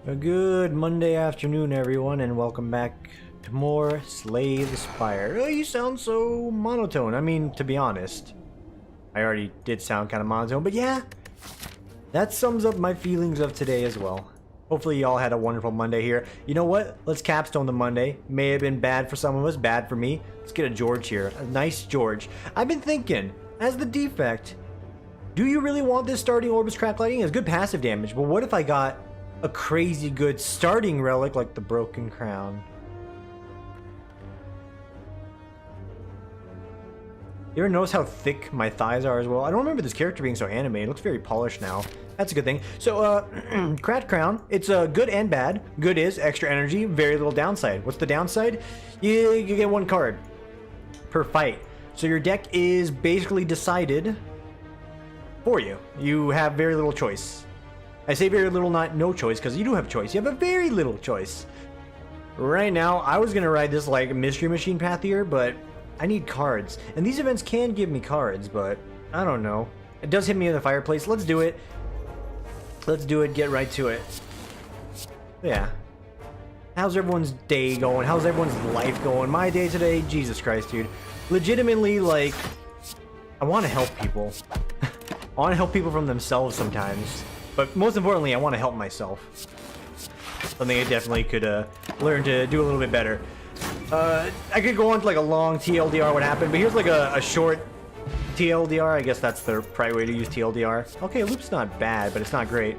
A good Monday afternoon, everyone, and welcome back to more Slay the Spire. Oh, you sound so monotone. I mean, to be honest, I already did sound kind of monotone, but yeah, that sums up my feelings of today as well. Hopefully y'all had a wonderful Monday here. You know what? Let's capstone the Monday. May have been bad for some of us, bad for me. Let's get a George here. A nice George. I've been thinking, as the defect, do you really want this starting Orbis Crack Lighting? It's good passive damage, but what if I got a crazy good starting relic like the Broken Crown? You ever notice how thick my thighs are as well? I don't remember this character being so animated. It looks very polished now. That's a good thing. So, Cracked Crown, it's good and bad. Good is extra energy, very little downside. What's the downside? You get one card per fight. So your deck is basically decided for you. You have very little choice. I say very little, not no choice, because you do have choice. You have a very little choice. Right now, I was going to ride this like Mystery Machine path here, but I need cards. And these events can give me cards, but I don't know. It does hit me in the fireplace. Let's do it. Let's do it. Get right to it. Yeah. How's everyone's day going? How's everyone's life going? My day today, Jesus Christ, dude. Legitimately, like, I want to help people. I want to help people from themselves sometimes. But most importantly, I want to help myself. Something I definitely could learn to do a little bit better. I could go on to like a long TLDR what happened, but here's like a short TLDR. I guess that's the right way to use TLDR. Okay, loop's not bad, but it's not great.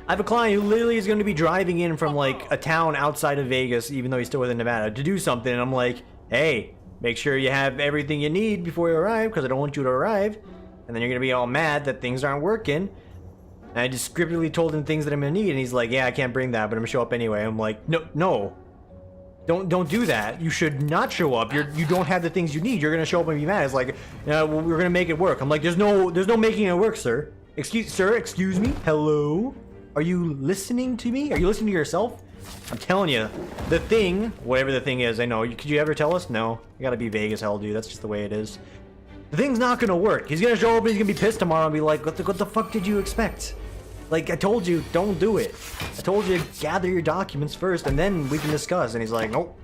I have a client who literally is going to be driving in from like a town outside of Vegas, even though he's still within Nevada, to do something. And I'm like, hey, make sure you have everything you need before you arrive, because I don't want you to arrive. And then you're going to be all mad that things aren't working. And I just scriptedly told him things that I'm going to need, and he's like, yeah, I can't bring that, but I'm going to show up anyway. I'm like, no. Don't do that. You should not show up. You don't have the things you need. You're gonna show up and be mad. It's like, well, we're gonna make it work. I'm like, there's no making it work, sir. Excuse me. Hello. Are you listening to me? Are you listening to yourself? I'm telling you, the thing, whatever the thing is, I know. Could you ever tell us? No. You gotta be vague as hell, dude. That's just the way it is. The thing's not gonna work. He's gonna show up and he's gonna be pissed tomorrow and be like, what the fuck did you expect? Like, I told you, don't do it. I told you to gather your documents first, and then we can discuss. And he's like, nope.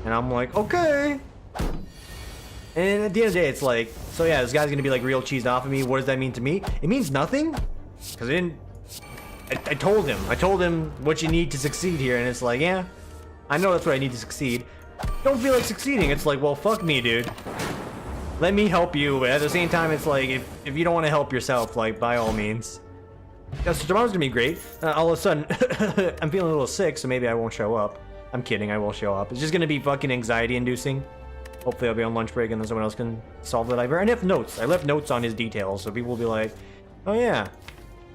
And I'm like, okay. And at the end of the day, it's like, so yeah, this guy's gonna be like real cheesed off of me. What does that mean to me? It means nothing. Because I told him what you need to succeed here. And it's like, yeah, I know that's what I need to succeed. Don't feel like succeeding. It's like, well, fuck me, dude. Let me help you. But at the same time, it's like, if you don't want to help yourself, like, by all means. Yeah, so tomorrow's gonna be great. All of a sudden, I'm feeling a little sick, so maybe I won't show up. I'm kidding, I will show up. It's just gonna be fucking anxiety-inducing. Hopefully I'll be on lunch break and then someone else can solve that. I left notes. I left notes on his details, so people will be like, oh yeah.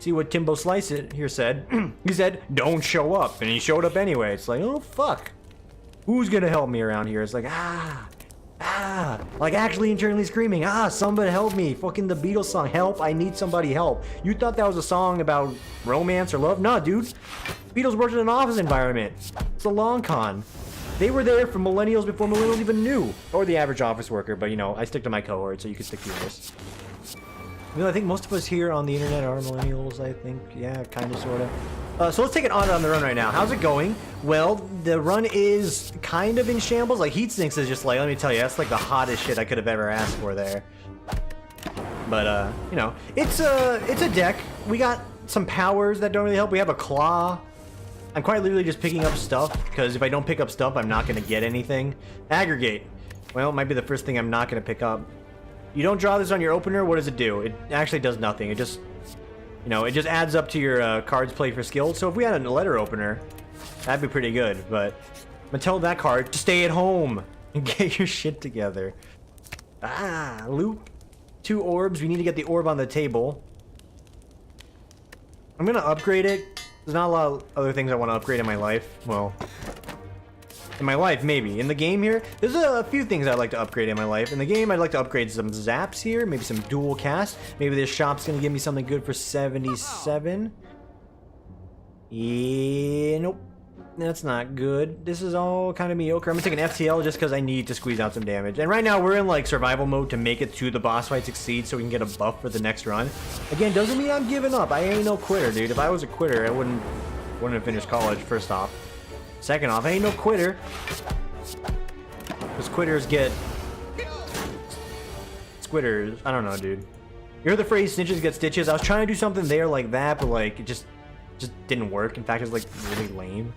See what Timbo Slice it here said. He said, don't show up. And he showed up anyway. It's like, oh fuck. Who's gonna help me around here? It's like, like actually internally screaming, somebody help me. Fucking the Beatles song, help, I need somebody help. You thought that was a song about romance or love? Nah, dude. Beatles worked in an office environment. It's a long con. They were there for millennials before millennials even knew. Or the average office worker, but you know, I stick to my cohort, so you can stick to yours. I mean, I think most of us here on the internet are millennials, I think. Yeah, kind of, sort of. So let's take it on the run right now. How's it going? Well, the run is kind of in shambles. Like, Heatsinks is just like, let me tell you, that's like the hottest shit I could have ever asked for there. But, you know, it's a deck. We got some powers that don't really help. We have a claw. I'm quite literally just picking up stuff, because if I don't pick up stuff, I'm not going to get anything. Aggregate. Well, it might be the first thing I'm not going to pick up. You don't draw this on your opener, what does it do? It actually does nothing. It just, you know, it just adds up to your cards played for skill. So if we had a letter opener, that'd be pretty good. But I'm gonna tell that card to stay at home and get your shit together. Loop. 2 orbs. We need to get the orb on the table. I'm gonna upgrade it. There's not a lot of other things I want to upgrade in my life. Well, in my life, maybe. In the game here, there's a few things I'd like to upgrade in my life. In the game, I'd like to upgrade some zaps here, maybe some dual cast. Maybe this shop's gonna give me something good for 77. Yeah, nope. That's not good. This is all kind of mediocre. I'm gonna take an FTL just because I need to squeeze out some damage. And right now, we're in like survival mode to make it to the boss fight succeed so we can get a buff for the next run. Again, doesn't mean I'm giving up. I ain't no quitter, dude. If I was a quitter, I wouldn't Wouldn't have finished college, first off. Second off, I ain't no quitter. Because quitters get... Squitters, I don't know, dude. You heard the phrase snitches get stitches? I was trying to do something there like that, but like, it just didn't work. In fact, it was like really lame.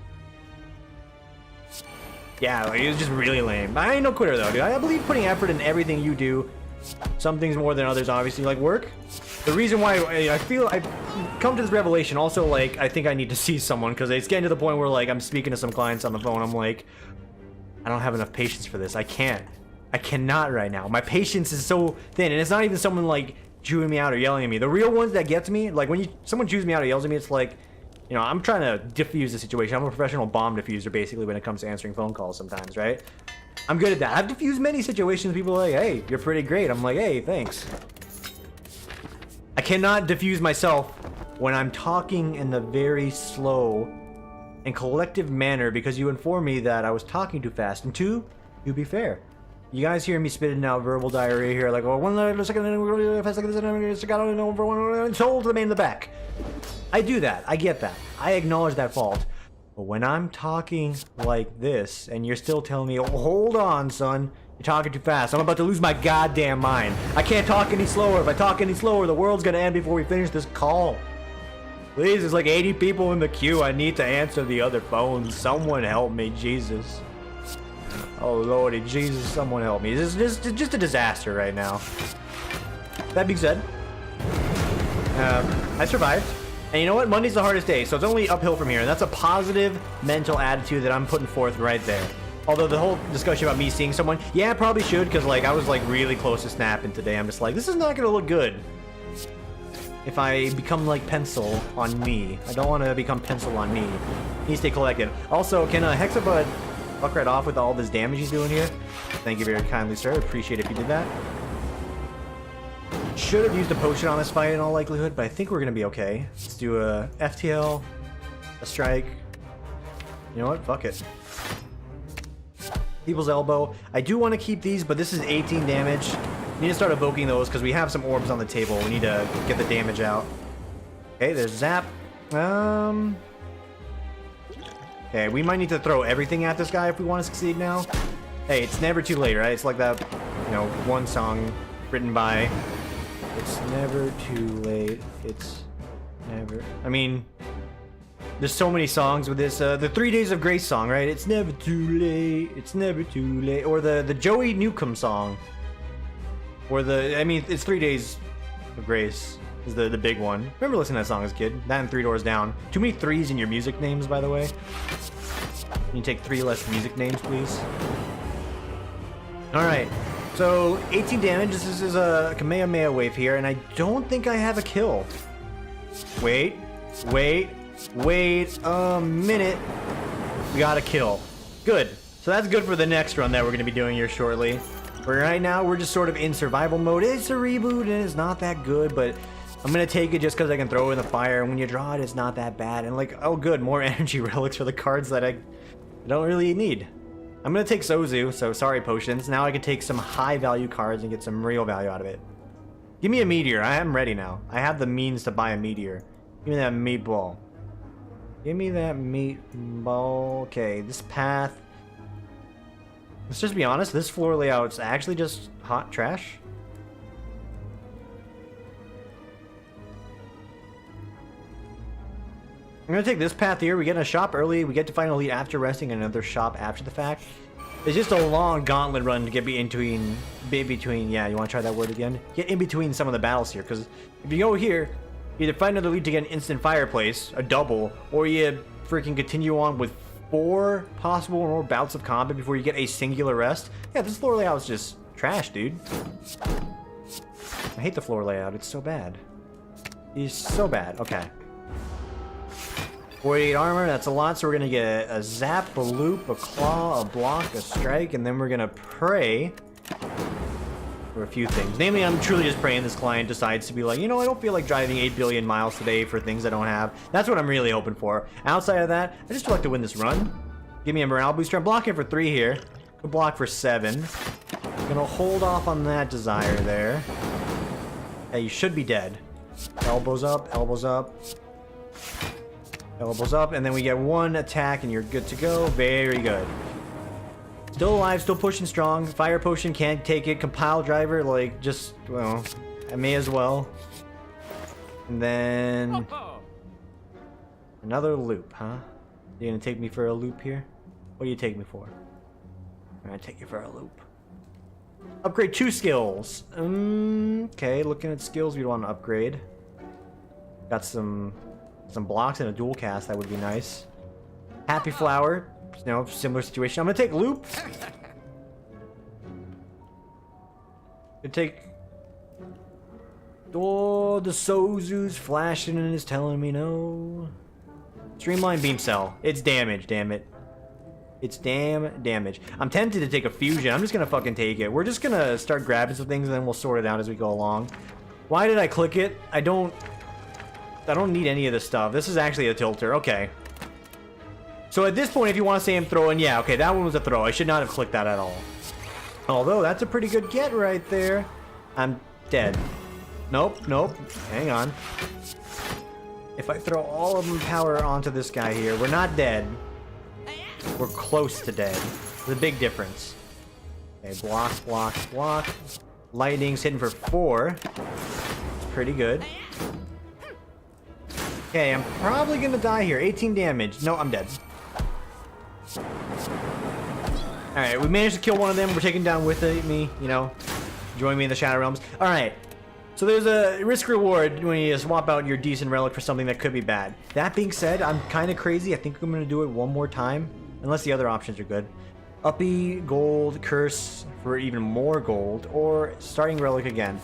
Yeah, like, it was just really lame. I ain't no quitter though, dude. I believe putting effort in everything you do. Some things more than others, obviously, like work. The reason why I feel I've come to this revelation, also, like, I think I need to see someone, because it's getting to the point where, like, I'm speaking to some clients on the phone. I'm like, I don't have enough patience for this. I cannot right now. My patience is so thin, and it's not even someone, like, chewing me out or yelling at me. The real ones that get to me, like, when someone chews me out or yells at me, it's like, you know, I'm trying to diffuse the situation. I'm a professional bomb diffuser, basically, when it comes to answering phone calls sometimes, right? I'm good at that. I've diffused many situations. People are like, hey, you're pretty great. I'm like, hey, thanks. I cannot diffuse myself when I'm talking in the very slow and collective manner because you informed me that I was talking too fast. And two, you be fair. You guys hear me spitting out verbal diarrhea here, like, oh, 1 second, 5 seconds, sold to the man in the back. I do that. I get that. I acknowledge that fault. But when I'm talking like this, and you're still telling me, oh, hold on, son, you're talking too fast. I'm about to lose my goddamn mind. I can't talk any slower. If I talk any slower, the world's gonna end before we finish this call. Please, there's like 80 people in the queue. I need to answer the other phones. Someone help me, Jesus. Oh, Lordy, Jesus, someone help me. This is just a disaster right now. That being said, I survived. And you know what? Monday's the hardest day, so it's only uphill from here. And that's a positive mental attitude that I'm putting forth right there. Although the whole discussion about me seeing someone, yeah, I probably should, because like I was like really close to snapping today. I'm just like, this is not going to look good if I become like Pencil on me. I don't want to become Pencil on me. Need to stay collected. Also, can Hexabud fuck right off with all this damage he's doing here? Thank you very kindly, sir. Appreciate it if you did that. Should have used a potion on this fight in all likelihood, but I think we're going to be okay. Let's do a FTL, a strike. You know what? Fuck it. People's Elbow. I do want to keep these, but this is 18 damage. We need to start evoking those because we have some orbs on the table. We need to get the damage out. Okay, there's Zap. Okay, we might need to throw everything at this guy if we want to succeed now. Hey, it's never too late, right? It's like that, you know, one song written by... It's never too late. It's never... I mean, there's so many songs with this. The 3 Days of Grace song, right? It's never too late. It's never too late. Or the Joey Newcomb song. Or the... I mean, it's 3 Days of Grace is the big one. Remember listening to that song as a kid? That and 3 Doors Down. Too many threes in your music names, by the way. Can you take 3 less music names, please? Alright. So, 18 damage. This is a Kamehameha wave here, and I don't think I have a kill. Wait a minute. We got a kill. Good. So that's good for the next run that we're going to be doing here shortly. But right now, we're just sort of in survival mode. It's a reboot, and it's not that good, but I'm going to take it just because I can throw it in the fire. And when you draw it, it's not that bad. And like, oh good, more energy relics for the cards that I don't really need. I'm going to take Sozu, so sorry potions. Now I can take some high value cards and get some real value out of it. Give me a meteor. I am ready now. I have the means to buy a meteor. Give me that meatball. Give me that meatball. Okay, this path. Let's just be honest. This floor layout's actually just hot trash. I'm gonna take this path here. We get in a shop early. We get to find an elite after resting, and another shop after the fact. It's just a long gauntlet run to get in between. Yeah, you want to try that word again? Get in between some of the battles here, because if you go here, you either find another lead to get an instant fireplace, a double, or you freaking continue on with 4 possible or more bouts of combat before you get a singular rest. Yeah, this floor layout is just trash, dude. I hate the floor layout. It's so bad. It's so bad. Okay. 48 armor, that's a lot, so we're gonna get a zap, a loop, a claw, a block, a strike, and then we're gonna pray for a few things. Namely, I'm truly just praying this client decides to be like, you know, I don't feel like driving 8 billion miles today for things I don't have. That's what I'm really hoping for. Outside of that, I just would like to win this run. Give me a morale booster. I'm blocking for 3 here. Could block for 7. Gonna hold off on that desire there. Hey, you should be dead. Elbows up, elbows up. Elbows up, and then we get one attack, and you're good to go. Very good. Still alive, still pushing strong. Fire potion can't take it. Compile driver, like, just, well, I may as well. And then another loop, huh? You gonna take me for a loop here? What do you take me for? I'm gonna take you for a loop. Upgrade 2 skills. Okay, looking at skills we want to upgrade. Got some blocks and a dual cast, that would be nice. Happy flower, you know, similar situation. I'm gonna take loop. Gonna take. Oh, the Sozu's flashing and is telling me no. Streamline beam cell. It's damage, damn it. It's damn damage. I'm tempted to take a fusion. I'm just gonna fucking take it. We're just gonna start grabbing some things and then we'll sort it out as we go along. Why did I click it? I don't need any of this stuff. This is actually a tilter. Okay. So at this point, if you want to say I'm throwing, yeah, okay, that one was a throw. I should not have clicked that at all. Although, that's a pretty good get right there. I'm dead. Nope, nope. Hang on. If I throw all of my power onto this guy here, we're not dead. We're close to dead. There's a big difference. Okay, block, block, block. Lightning's hitting for 4. It's pretty good. Okay, I'm probably gonna die here. 18 damage. No, I'm dead. Alright, we managed to kill one of them. We're taking down with me, you know. Join me in the Shadow Realms. Alright. So there's a risk reward when you swap out your decent relic for something that could be bad. That being said, I'm kind of crazy. I think I'm gonna do it one more time. Unless the other options are good. Uppy, gold, curse for even more gold, or starting relic again.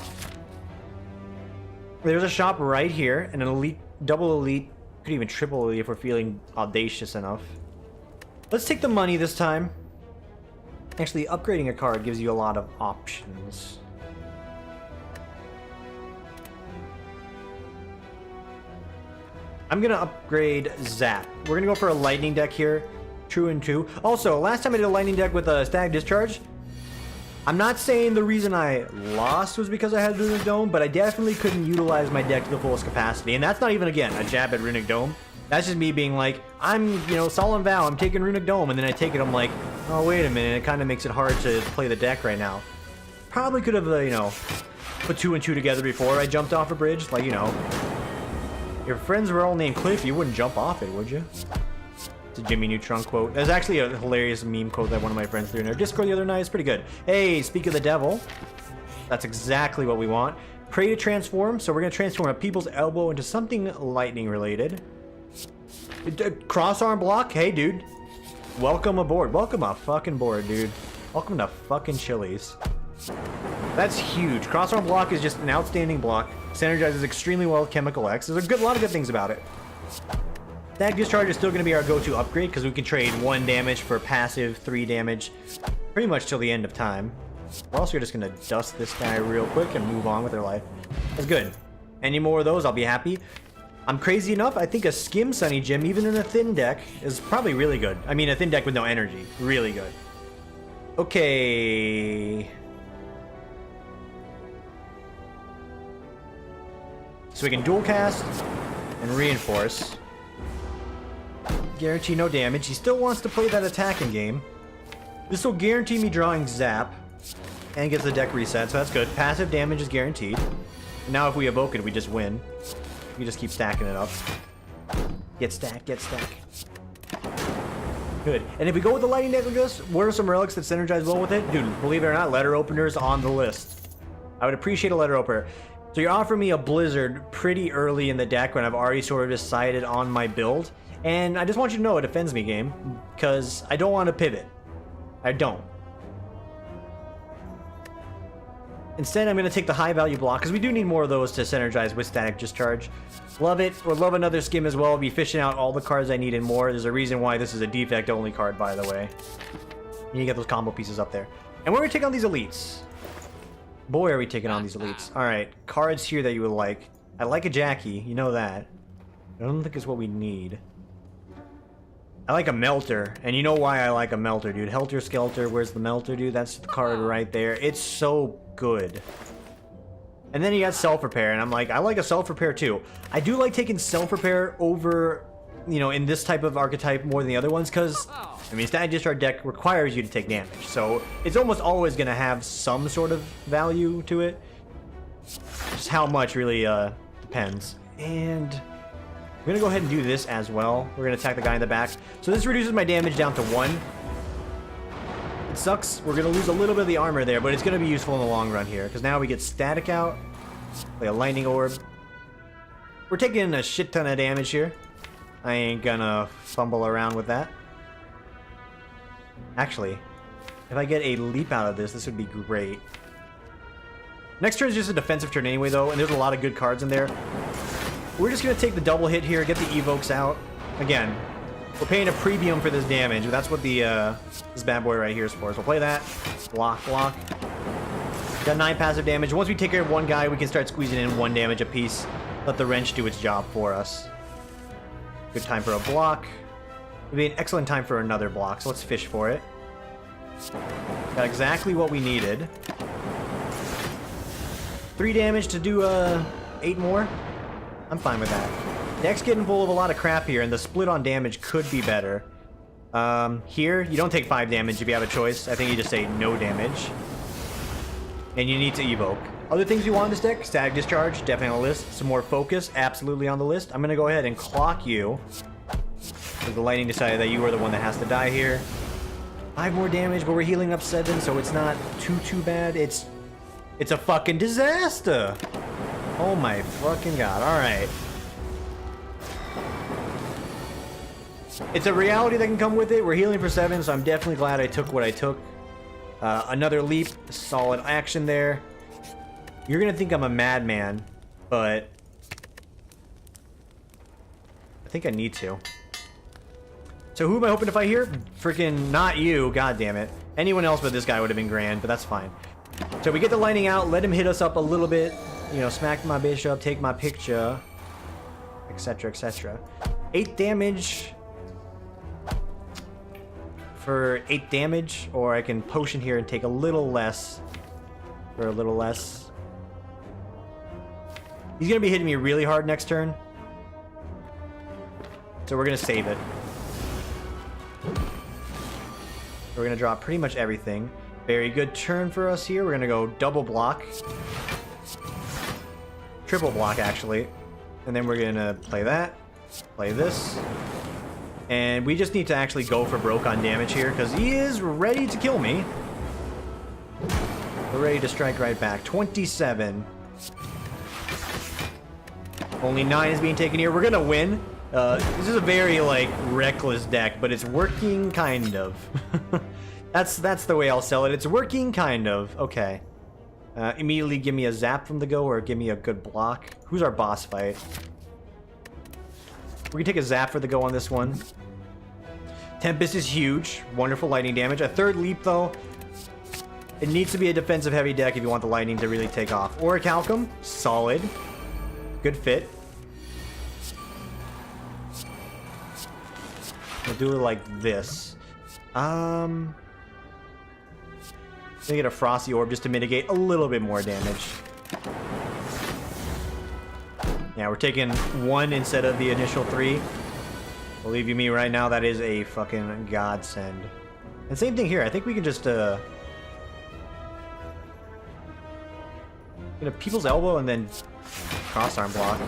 There's a shop right here, and an elite, double elite, could even triple elite if we're feeling audacious enough. Let's take the money this time. Actually, upgrading a card gives you a lot of options. I'm gonna upgrade Zap. We're gonna go for a lightning deck here. True and true. Also, last time I did a lightning deck with a static discharge, I'm not saying the reason I lost was because I had Runic Dome, but I definitely couldn't utilize my deck to the fullest capacity. And that's not even, again, a jab at Runic Dome. That's just me being like, I'm, you know, Solemn Vow, I'm taking Runic Dome, and then I take it, I'm like, oh, wait a minute, it kind of makes it hard to play the deck right now. Probably could have, you know, put 2 and 2 together before I jumped off a bridge. Like, you know, if your friends were all named Cliff, you wouldn't jump off it, would you? It's a Jimmy Neutron quote. There's actually a hilarious meme quote that one of my friends threw in our Discord the other night. It's pretty good. Hey, speak of the devil. That's exactly what we want. Pray to transform. So we're going to transform a people's elbow into something lightning related. Cross arm block. Hey, dude. Welcome aboard. Welcome a fucking board, dude. Welcome to fucking Chili's. That's huge. Cross arm block is just an outstanding block. Synergizes extremely well with Chemical X. There's a lot of good things about it. Static Discharge is still going to be our go-to upgrade because we can trade 1 damage for passive 3 damage pretty much till the end of time. We're also just going to dust this guy real quick and move on with our life. That's good. Any more of those, I'll be happy. I'm crazy enough, I think a Skim Sunny Gem, even in a thin deck, is probably really good. I mean, a thin deck with no energy. Really good. Okay. So we can dual cast and reinforce. Guarantee no damage. He still wants to play that attacking game. This will guarantee me drawing Zap and gets the deck reset, so that's good. Passive damage is guaranteed. And now if we evoke it, we just win. We just keep stacking it up. Get stack, get stack. Good. And if we go with the lightning deck like this, what are some relics that synergize well with it? Dude, believe it or not, letter openers on the list. I would appreciate a letter opener. So you're offering me a Blizzard pretty early in the deck when I've already sort of decided on my build. And I just want you to know it offends me, game, because I don't want to pivot. I don't. Instead, I'm going to take the high value block, because we do need more of those to synergize with Static Discharge. Love it. Would love another Skim as well. Be fishing out all the cards I need and more. There's a reason why this is a defect only card, by the way. You need to get those combo pieces up there. And we're going to take on these elites. Boy, are we taking on these elites. Alright, cards here that you would like. I like a Jackie, you know that. I don't think it's what we need. I like a Melter, and you know why I like a Melter, dude. Helter Skelter, where's the Melter, dude? That's the card right there. It's so good. And then you got Self-Repair, and I'm like, I like a Self-Repair too. I do like taking Self-Repair over you know, in this type of archetype more than the other ones, because, I mean, Static Discharge deck requires you to take damage, so it's almost always going to have some sort of value to it. Just how much really depends. And we're going to go ahead and do this as well. We're going to attack the guy in the back. So this reduces my damage down to 1. It sucks. We're going to lose a little bit of the armor there, but it's going to be useful in the long run here, because now we get static out, play a lightning orb. We're taking a shit ton of damage here. I ain't gonna fumble around with that. Actually, if I get a leap out of this, this would be great. Next turn is just a defensive turn anyway, though, and there's a lot of good cards in there. We're just gonna take the double hit here, get the evokes out. Again, we're paying a premium for this damage. That's what the this bad boy right here is for. So we'll play that. Block, block. Got 9 passive damage. Once we take care of one guy, we can start squeezing in 1 damage apiece. Let the wrench do its job for us. Good time for a block. It'd be an excellent time for another block, so let's fish for it. Got exactly what we needed. 3 damage to do 8 more. I'm fine with that. Deck's getting full of a lot of crap here, and the split on damage could be better. Here, you don't take 5 damage if you have a choice. I think you just say no damage. And you need to evoke. Other things you want in this deck, Static Discharge, definitely on the list. Some more Focus, absolutely on the list. I'm going to go ahead and clock you. So the lightning decided that you are the one that has to die here. 5 more damage, but we're healing up 7, so it's not too bad. It's a fucking disaster. Oh my fucking god. Alright. It's a reality that can come with it. We're healing for 7, so I'm definitely glad I took what I took. Another leap, solid action there. You're gonna think I'm a madman, but I think I need to. So who am I hoping to fight here? Freaking not you, god damn it. Anyone else but this guy would have been grand, but that's fine. So we get the lightning out, let him hit us up a little bit, you know, smack my bishop, take my picture, etc, etc. 8 damage for 8 damage, or I can potion here and take a little less for a little less. He's going to be hitting me really hard next turn. So we're going to save it. We're going to drop pretty much everything. Very good turn for us here. We're going to go double block. Triple block, actually. And then we're going to play that. Play this. And we just need to actually go for broke on damage here, because he is ready to kill me. We're ready to strike right back. 27. Only 9 is being taken here. We're gonna win. This is a very, like, reckless deck, but it's working, kind of. That's the way I'll sell it. It's working, kind of. Okay. Immediately give me a zap from the go, or give me a good block. Who's our boss fight? We can take a zap for the go on this one. Tempest is huge. Wonderful lightning damage. A 3rd leap, though. It needs to be a defensive heavy deck if you want the lightning to really take off. Or a Calcum. Solid. Good fit. We'll do it like this. Let me get a Frosty Orb just to mitigate a little bit more damage. Yeah, we're taking 1 instead of the initial 3. Believe you me, right now, that is a fucking godsend. And same thing here. I think we can just, get a People's Elbow and then cross-arm block.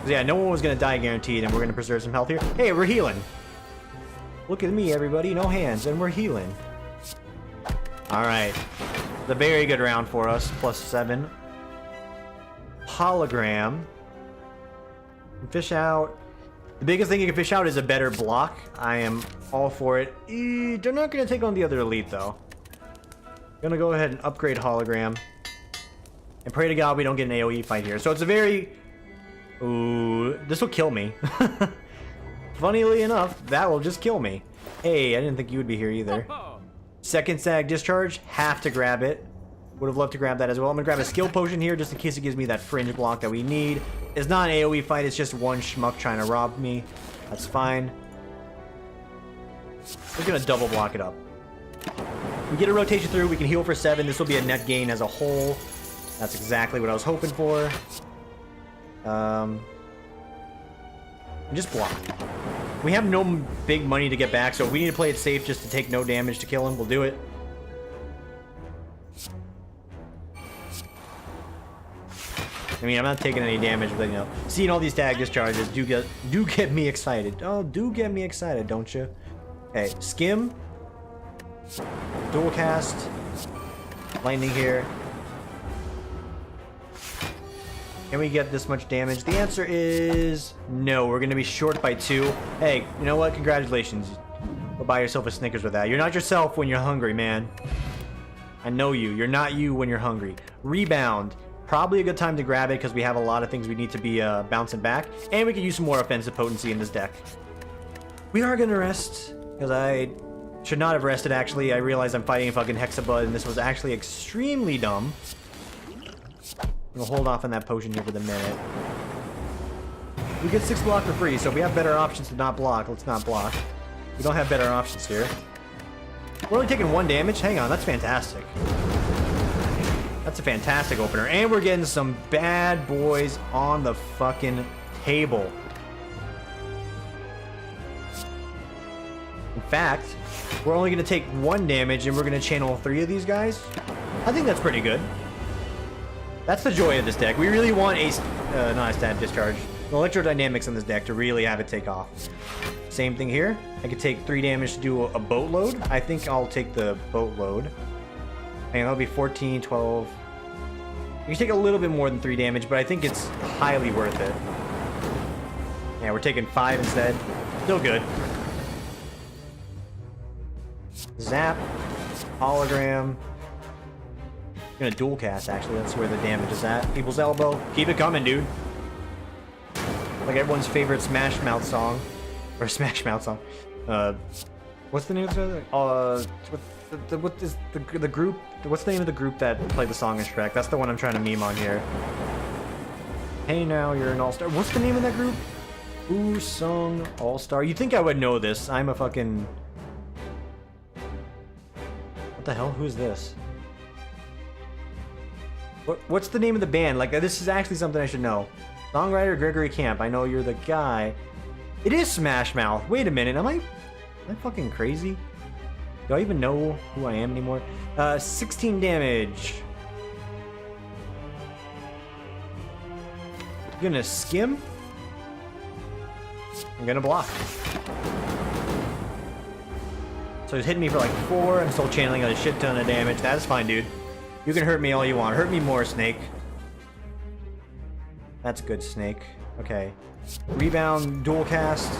Yeah, no one was going to die guaranteed, and we're going to preserve some health here. Hey, we're healing. Look at me, everybody. No hands, and we're healing. Alright. It's a very good round for us. +7. Hologram. Fish out. The biggest thing you can fish out is a better block. I am all for it. They're not going to take on the other elite, though. Going to go ahead and upgrade Hologram. And pray to God we don't get an AoE fight here. So it's a very... Ooh, this will kill me. Funnily enough, that will just kill me. Hey, I didn't think you would be here either. 2nd Static Discharge, have to grab it. Would have loved to grab that as well. I'm going to grab a skill potion here just in case it gives me that fringe block that we need. It's not an AoE fight, it's just one schmuck trying to rob me. That's fine. We're going to double block it up. We get a rotation through, we can heal for 7. This will be a net gain as a whole. That's exactly what I was hoping for. Just block. We have no big money to get back, so if we need to play it safe just to take no damage to kill him, we'll do it. I mean, I'm not taking any damage, but you know, seeing all these tag discharges do get me excited. Oh, do get me excited, don't you? Okay, skim, dual cast, lightning here. Can we get this much damage? The answer is no. We're gonna be short by 2. Hey, you know what? Congratulations. Go buy yourself a Snickers with that. You're not yourself when you're hungry, man. I know you. You're not you when you're hungry. Rebound. Probably a good time to grab it because we have a lot of things we need to be bouncing back. And we can use some more offensive potency in this deck. We are going to rest because I should not have rested, actually. I realized I'm fighting a fucking Hexabud and this was actually extremely dumb. I'm going to hold off on that potion here for the minute. We get 6 block for free, so if we have better options to not block, let's not block. We don't have better options here. We're only taking 1 damage? Hang on, that's fantastic. That's a fantastic opener. And we're getting some bad boys on the fucking table. In fact, we're only going to take 1 damage and we're going to channel 3 of these guys. I think that's pretty good. That's the joy of this deck. We really want not a stat discharge, electrodynamics in this deck to really have it take off. Same thing here. I could take 3 damage to do a boatload. I think I'll take the boatload. And that'll be 14, 12. You can take a little bit more than 3 damage, but I think it's highly worth it. Yeah, we're taking 5 instead. Still good. Zap. Hologram. I'm gonna dual cast, actually. That's where the damage is at. People's Elbow. Keep it coming, dude. Like everyone's favorite Smash Mouth song. Or Smash Mouth song. What's the name of the... what is the group? What's the name of the group that played the song in Shrek? That's the one I'm trying to meme on here. Hey now, you're an all-star. What's the name of that group? Who sung All-Star? You'd think I would know this. I'm a fucking... What the hell? Who's this? What's the name of the band? Like, this is actually something I should know. Songwriter Gregory Camp. I know you're the guy. It is Smash Mouth. Wait a minute. Am I fucking crazy? Do I even know who I am anymore? 16 damage. I'm gonna skim. I'm gonna block. So he's hitting me for like 4. I'm still channeling a shit ton of damage. That's fine, dude. You can hurt me all you want. Hurt me more, Snake. That's good, Snake. Okay. Rebound, dual cast.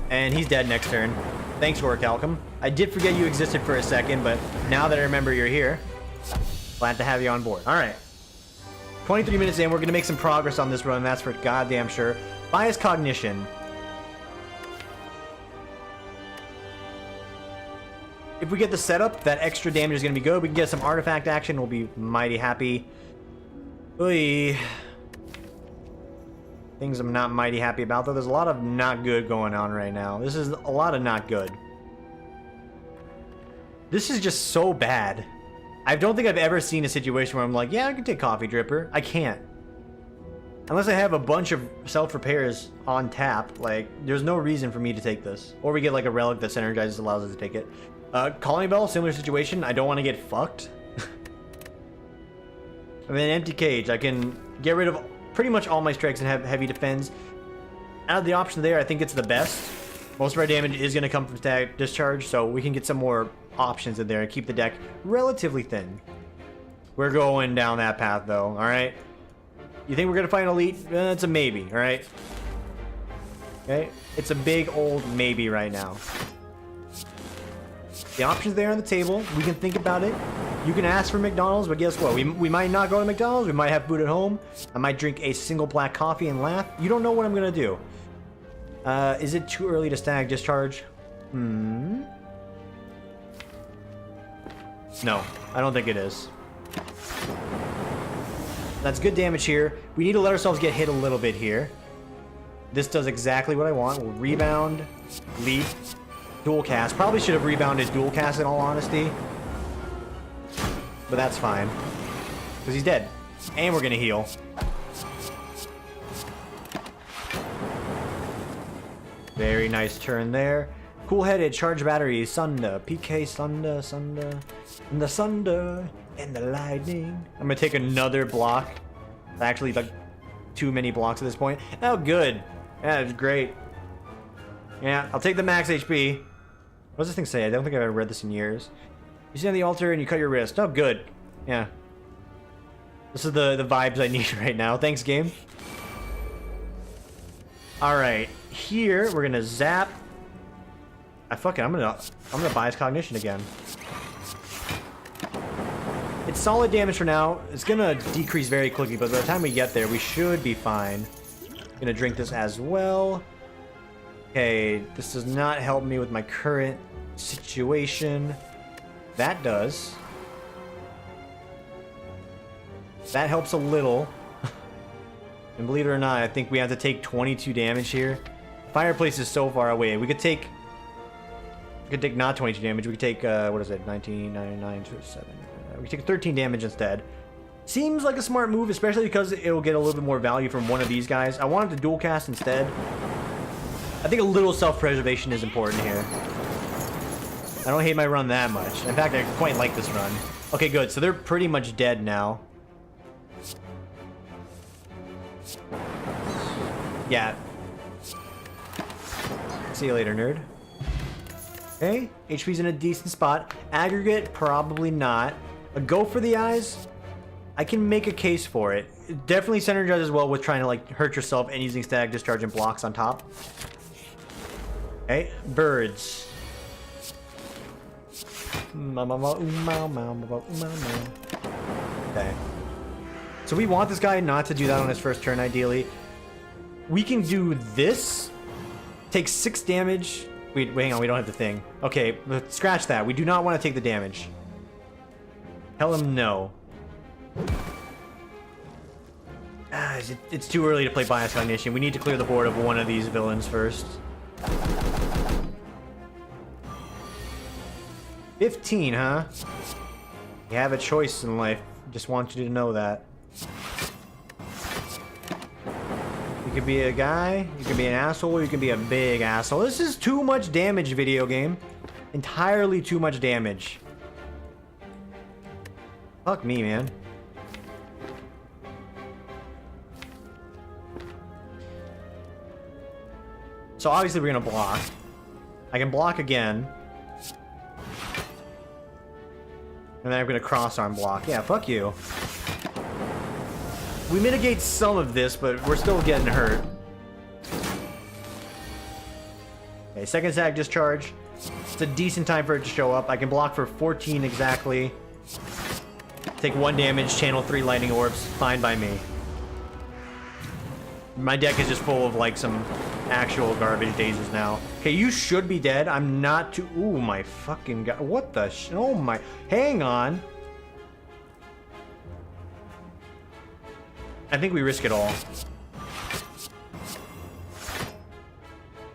And he's dead next turn. Thanks, Orichalcum. I did forget you existed for a second, but now that I remember you're here, glad to have you on board. Alright. 23 minutes in, we're going to make some progress on this run, that's for goddamn sure. Bias Cognition. If we get the setup, that extra damage is going to be good. We can get some artifact action, we'll be mighty happy. Oy. Things I'm not mighty happy about, though. There's a lot of not good going on right now. This is a lot of not good. This is just so bad. I don't think I've ever seen a situation where I'm like, yeah, I can take Coffee Dripper. I can't. Unless I have a bunch of self-repairs on tap, like, there's no reason for me to take this. Or we get, like, a relic that synergizes, allows us to take it. Calling Bell, similar situation. I don't want to get fucked. I'm in an empty cage. I can get rid of pretty much all my strikes and have heavy defense. Out of the option there, I think it's the best. Most of our damage is going to come from static discharge, so we can get some more options in there and keep the deck relatively thin. We're going down that path, though, alright? You think we're going to fight an elite? It's a maybe, alright? Okay? It's a big old maybe right now. The options there on the table. We can think about it. You can ask for McDonald's, but guess what? We might not go to McDonald's. We might have food at home. I might drink a single black coffee and laugh. You don't know what I'm going to do. Is it too early to static discharge? No, I don't think it is. That's good damage here. We need to let ourselves get hit a little bit here. This does exactly what I want. We'll rebound, leap, dual cast. Probably should have rebounded dual cast in all honesty. But that's fine. Because he's dead. And we're going to heal. Very nice turn there. Cool-headed, charge battery, Sunda, PK Sunda, and the Sunda, and the lightning. I'm gonna take another block. Actually, like, too many blocks at this point. Oh, good. Yeah, it's great. Yeah, I'll take the max HP. What does this thing say? I don't think I've ever read this in years. You sit on the altar and you cut your wrist. Oh, good. Yeah. This is the vibes I need right now. Thanks, game. Alright. Here, we're gonna zap. I'm gonna buy his cognition again. It's solid damage for now. It's gonna decrease very quickly, but by the time we get there, we should be fine. Gonna drink this as well. Okay, this does not help me with my current situation. That does. That helps a little. And believe it or not, I think we have to take 22 damage here. Fireplace is so far away. We could take not 22 damage. We could take, what is it, 19, 99, 7. We take 13 damage instead. Seems like a smart move, especially because it'll get a little bit more value from one of these guys. I wanted to dual cast instead. I think a little self-preservation is important here. I don't hate my run that much. In fact, I quite like this run. Okay, good. So they're pretty much dead now. Yeah. See you later, nerd. Okay, HP's in a decent spot. Aggregate, probably not. A go for the eyes, I can make a case for it. It definitely synergizes well with trying to like hurt yourself and using static discharge and blocks on top. Okay, birds. Okay. So we want this guy not to do that on his first turn, ideally. We can do this. Take 6 damage. Wait, hang on, we don't have the thing. Okay, scratch that. We do not want to take the damage. Tell him no. It's too early to play Bias Cognition. We need to clear the board of one of these villains first. 15, huh? You have a choice in life. Just want you to know that. You could be a guy, you could be an asshole, or you could be a big asshole. This is too much damage, video game. Entirely too much damage. Fuck me, man. So obviously we're gonna block. I can block again. And then I'm gonna cross arm block. Yeah, fuck you. We mitigate some of this, but we're still getting hurt. Okay, second static discharge. It's a decent time for it to show up. I can block for 14 exactly. Take 1 damage, channel 3 lightning orbs. Fine by me. My deck is just full of like some actual garbage dazes now. Okay, you should be dead. I'm not too... Ooh, my fucking god. What the oh my... Hang on. I think we risk it all.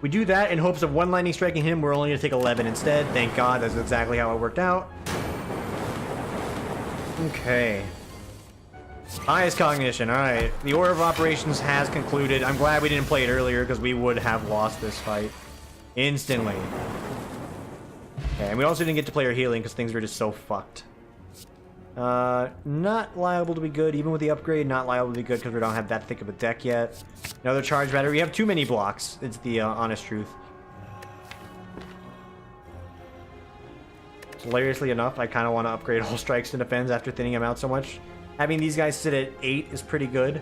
We do that in hopes of 1 lightning striking him. We're only going to take 11 instead. Thank God, that's exactly how it worked out. Okay. Highest cognition. Alright. The order of operations has concluded. I'm glad we didn't play it earlier because we would have lost this fight instantly. Okay, and we also didn't get to play our healing because things were just so fucked. Not liable to be good, even with the upgrade. Not liable to be good because we don't have that thick of a deck yet. Another charge battery. We have too many blocks. It's the honest truth. Hilariously enough, I kind of want to upgrade all strikes to defense after thinning them out so much. Having these guys sit at 8 is pretty good.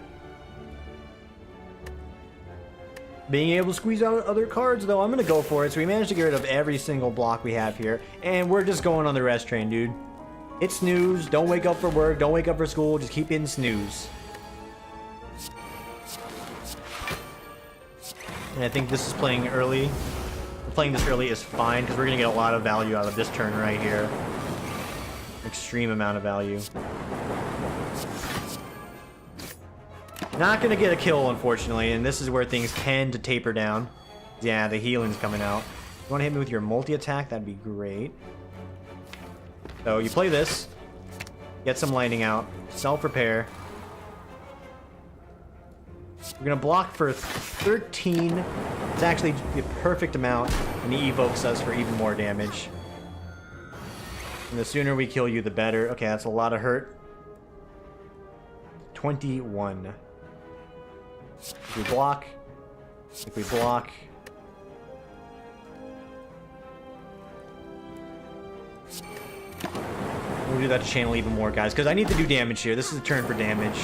Being able to squeeze out other cards, though, I'm going to go for it. So we managed to get rid of every single block we have here. And we're just going on the rest train, dude. Hit snooze. Don't wake up for work. Don't wake up for school. Just keep hitting snooze. And I think this is playing early. Playing this early is fine because we're going to get a lot of value out of this turn right here. Extreme amount of value. Not going to get a kill, unfortunately, and this is where things tend to taper down. Yeah, the healing's coming out. You want to hit me with your multi-attack? That'd be great. So you play this. Get some lightning out. Self-repair. We're gonna block for 13. It's actually the perfect amount, and he evokes us for even more damage. And the sooner we kill you, the better. Okay, that's a lot of hurt. 21. If we block. If we block. We'll do that to channel even more, guys, because I need to do damage here. This is a turn for damage.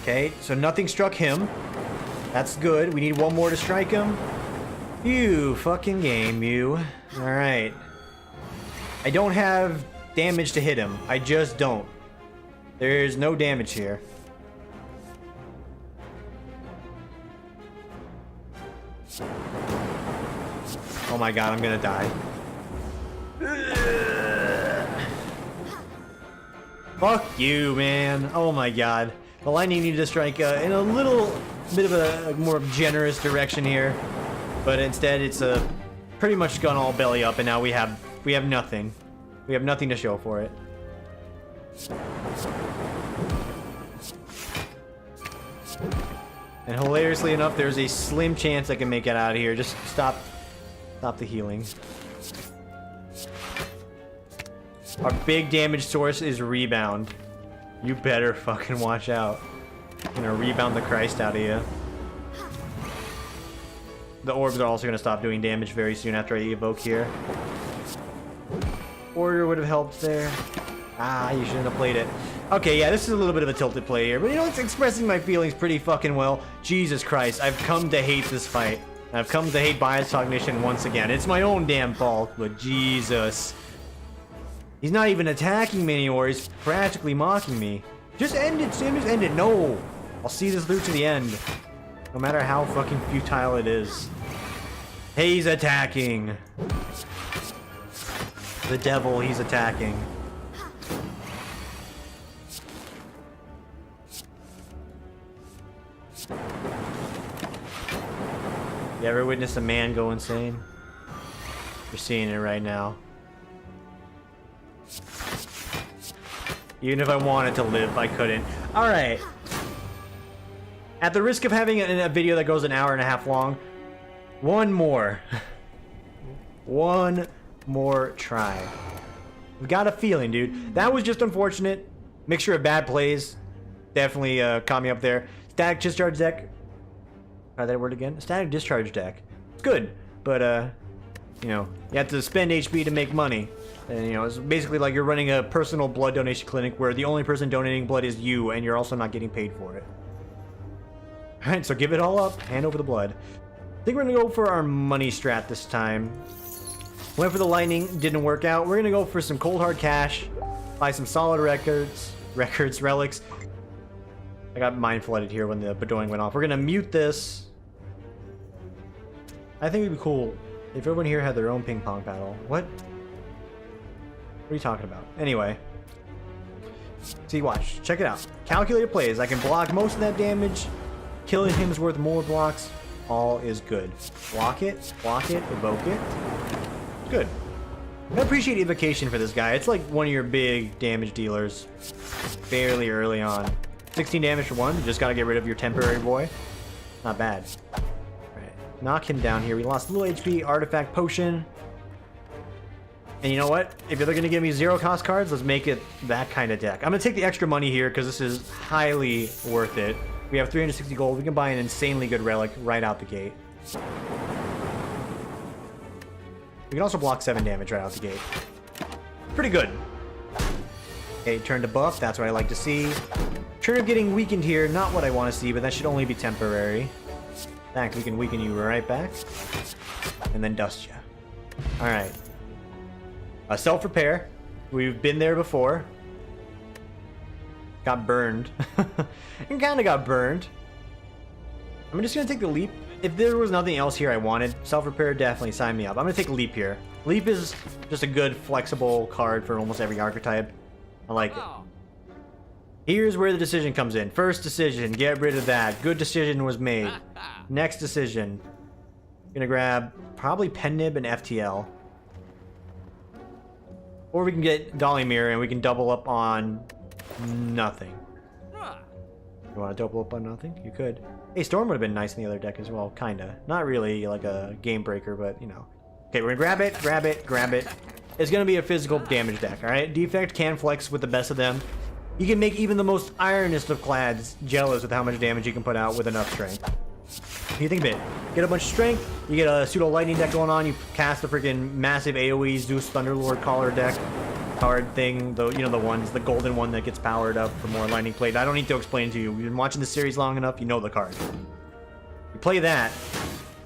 Okay, so nothing struck him. That's good. We need one more to strike him. You fucking game, you. Alright. I don't have damage to hit him. I just don't. There's no damage here. Oh my god, I'm gonna die. Fuck you, man. Oh my god. The lightning needed to strike in a little bit of a more generous direction here. But instead, it's pretty much gone all belly up, and now we have nothing. We have nothing to show for it. And hilariously enough, there's a slim chance I can make it out of here. Just stop the healing. Our big damage source is rebound. You better fucking watch out. I'm gonna rebound the Christ out of you. The orbs are also gonna stop doing damage very soon after I evoke here. Warrior would have helped there. Ah, you shouldn't have played it. Okay, yeah, this is a little bit of a tilted play here, but you know, it's expressing my feelings pretty fucking well. Jesus Christ, I've come to hate this fight. I've come to hate Bias Cognition once again. It's my own damn fault, but Jesus. He's not even attacking me anymore, he's practically mocking me. Just end it, Sam, just end it. No! I'll see this through to the end. No matter how fucking futile it is. He's attacking. The devil, he's attacking. You ever witnessed a man go insane? You're seeing it right now. Even if I wanted to live, I couldn't. Alright. At the risk of having a video that goes an hour and a half long, one more. One more try. I've got a feeling, dude. That was just unfortunate. Mixture of bad plays. Definitely caught me up there. Static discharge deck. Try that word again. Static discharge deck. It's good, but you know, you have to spend HP to make money. And you know, it's basically like you're running a personal blood donation clinic where the only person donating blood is you, and you're also not getting paid for it. Alright, so give it all up. Hand over the blood. I think we're gonna go for our money strat this time. Went for the lightning, didn't work out. We're gonna go for some cold hard cash, buy some solid relics. I got mind flooded here when the Bedoing went off. We're gonna mute this. I think it'd be cool if everyone here had their own ping pong paddle. What? What are you talking about? Anyway. See, watch. Check it out. Calculated plays. I can block most of that damage. Killing him is worth more blocks. All is good. Block it, evoke it. Good. I appreciate evocation for this guy. It's like one of your big damage dealers. Fairly early on. 16 damage for one. You just gotta get rid of your temporary boy. Not bad. Alright. Knock him down here. We lost a little HP. Artifact potion. And you know what? If they're gonna give me 0 cost cards, let's make it that kind of deck. I'm gonna take the extra money here because this is highly worth it. We have 360 gold. We can buy an insanely good relic right out the gate. We can also block 7 damage right out the gate. Pretty good. Okay, turn to buff. That's what I like to see. Turn of getting weakened here. Not what I want to see, but that should only be temporary. In fact, we can weaken you right back. And then dust you. Alright. Self-repair. We've been there before. Got burned. And kind of got burned. I'm just going to take the leap. If there was nothing else here I wanted, self-repair definitely sign me up. I'm going to take leap here. Leap is just a good, flexible card for almost every archetype. I like it. Here's where the decision comes in. First decision, get rid of that. Good decision was made. Next decision. Gonna grab probably Pennib and FTL. Or we can get Dolly Mirror and we can double up on nothing. You want to double up on nothing? You could. Hey, Storm would have been nice in the other deck as well, kinda. Not really like a game breaker, but you know. Okay, we're gonna grab it, grab it, grab it. It's gonna be a physical damage deck, alright? Defect can flex with the best of them. You can make even the most ironest of clads jealous with how much damage you can put out with enough strength. You think of it. Get a bunch of strength, you get a pseudo lightning deck going on, you cast the freaking massive AoE Zeus Thunderlord Caller deck. Powered thing, the the golden one that gets powered up for more lightning plate. I don't need to explain to you. You've been watching the series long enough, you know the card. You play that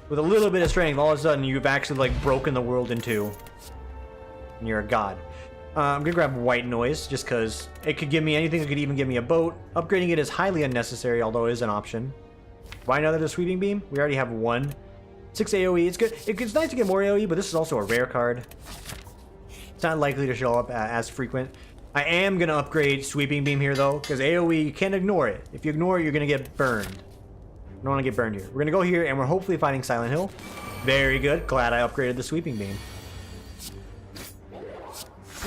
with a little bit of strength, all of a sudden you've actually like broken the world in two. And you're a god. I'm gonna grab White Noise just because it could give me anything. It could even give me a boat. Upgrading it is highly unnecessary, although it is an option. Why another Sweeping Beam? We already have one. 6 AoE. It's good. It's nice to get more AoE, but this is also a rare card. It's not likely to show up as frequent. I am going to upgrade Sweeping Beam here, though, because AoE, you can't ignore it. If you ignore it, you're going to get burned. I don't want to get burned here. We're going to go here, and we're hopefully fighting Silent Hill. Very good. Glad I upgraded the Sweeping Beam.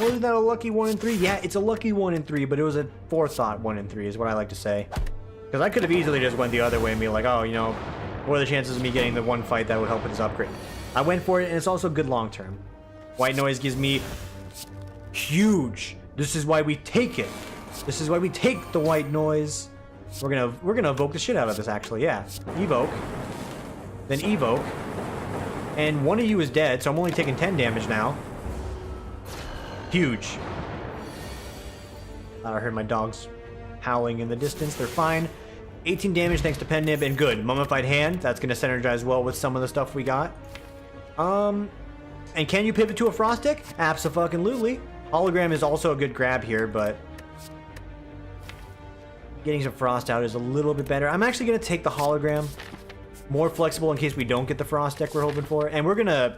Wasn't that a lucky 1 in 3? Yeah, it's a lucky 1 in 3, but it was a forethought 1 in 3 is what I like to say. Because I could have easily just went the other way and be like, oh, you know, what are the chances of me getting the one fight that would help with this upgrade? I went for it, and it's also good long term. White Noise gives me huge. This is why we take it. This is why we take the White Noise. We're gonna evoke the shit out of this, actually. Yeah, evoke, then evoke, and one of you is dead, so I'm only taking 10 damage now. Huge. I heard my dogs howling in the distance. They're fine. 18 damage thanks to Pen Nib, and good. Mummified Hand. That's gonna synergize well with some of the stuff we got. And can you pivot to a Frost deck? Abso-fucking-lutely. Hologram is also a good grab here, but getting some Frost out is a little bit better. I'm actually going to take the Hologram. More flexible in case we don't get the Frost deck we're hoping for. And we're going to